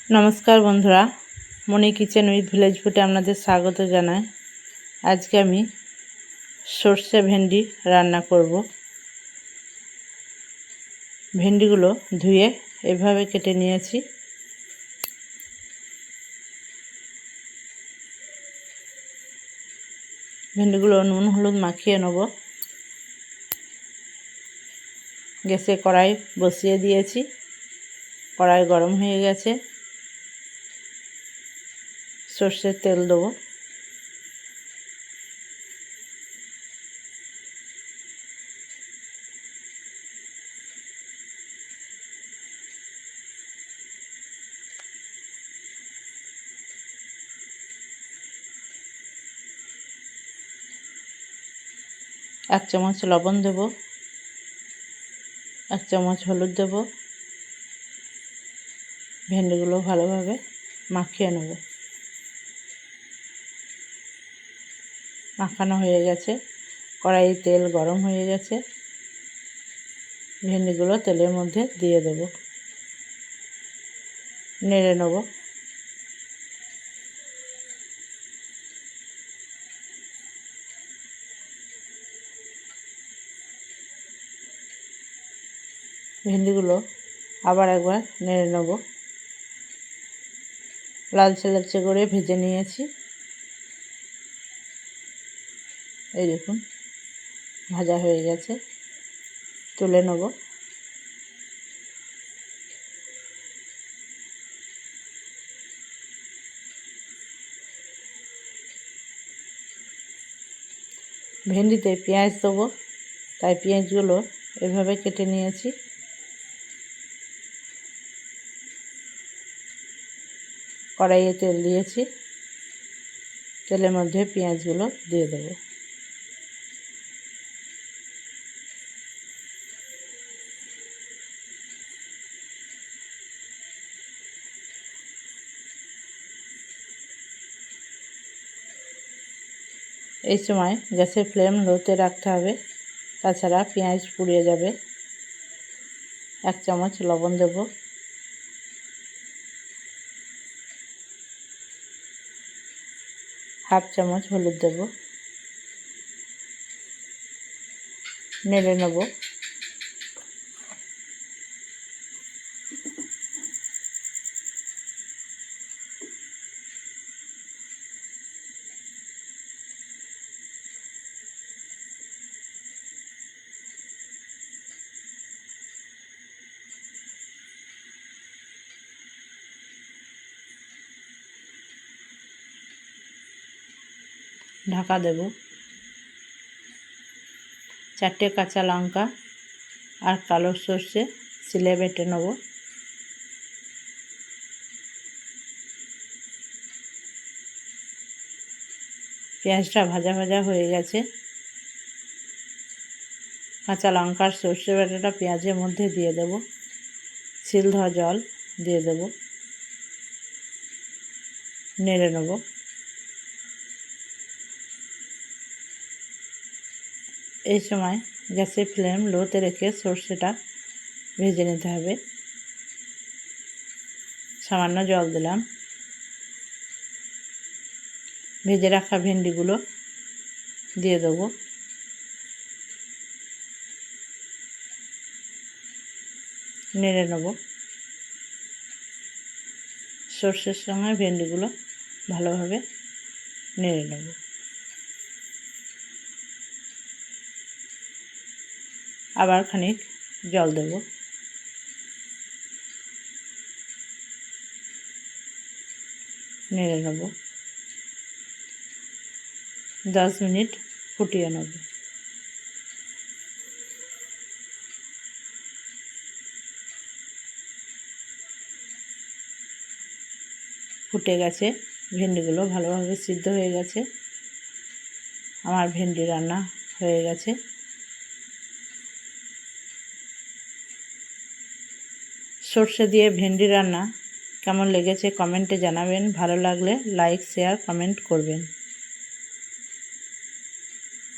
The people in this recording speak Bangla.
নমস্কার বন্ধুরা, মনি কিচেন উইথ ভিলেজ ফুডে আপনাদের স্বাগত জানাই। আজকে আমি সর্ষে ভেন্ডি রান্না করব। ভেন্ডিগুলো ধুয়ে এভাবে কেটে নিয়েছি। ভেন্ডিগুলো নুন হলুদ মাখিয়ে নেব। গ্যাসে কড়াই বসিয়ে দিয়েছি। কড়াই গরম হয়ে গেছে। সর্ষের তেল দেবো। এক চামচ লবণ দেব, এক চামচ হলুদ দেব। ভেন্ডিগুলো ভালোভাবে মাখিয়ে নেব। মাখানো হয়ে গেছে। কড়াইয়ে তেল গরম হয়ে গেছে। ভেন্ডিগুলো তেলের মধ্যে দিয়ে দেব। নেড়ে নেব। ভেন্ডিগুলো আবার একবার নেড়ে নেব। লালচে লালচে করে ভেজে নিয়েছি। এই দেখুন ভাজা হয়ে গেছে। তুলে নেব। ভেন্ডিতে পেঁয়াজ দেবো, তাই পেঁয়াজগুলো এভাবে কেটে নিয়েছি। কড়াইয়ে তেল দিয়েছি। তেলের মধ্যে পেঁয়াজগুলো দিয়ে দেবো। এই সময় গ্যাসের ফ্লেম লোতে রাখতে হবে, তাছাড়া পেঁয়াজ পুড়ে যাবে। এক চামচ লবণ দেব। হাফ চামচ হলুদ দেব। নেড়ে নেব। ঢাকা দেব। 4টে কাঁচা লঙ্কা আর কালো সর্ষে শিলে বেটে নেব। পেঁয়াজটা ভাজা ভাজা হয়ে গেছে। কাঁচা লঙ্কার সর্ষে বাটাটা পেঁয়াজের মধ্যে দিয়ে দেব। শিল ধোয়া জল দিয়ে দেব। নেড়ে নেব। এই সময় গ্যাসের ফ্লেম লোতে রেখে সর্ষেটা ভেজে নিতে হবে। সামান্য জল দিলাম। ভেজে রাখা ভেন্ডিগুলো দিয়ে দেবো। নেড়ে নেব। সর্ষের সঙ্গে ভেন্ডিগুলো ভালোভাবে নেড়ে নেব। আবার খানিক জল দেব। নেড়ে নেব। 10 মিনিট ফুটিয়ে নেব। ফুটে গেছে। ভেন্ডিগুলো ভালোভাবে সিদ্ধ হয়ে গেছে। আমার ভেন্ডি রান্না হয়ে গেছে। সর্ষে দিয়ে ভেন্ডি রান্না কেমন লেগেছে কমেন্টে জানাবেন। ভালো লাগলে লাইক শেয়ার কমেন্ট করবেন।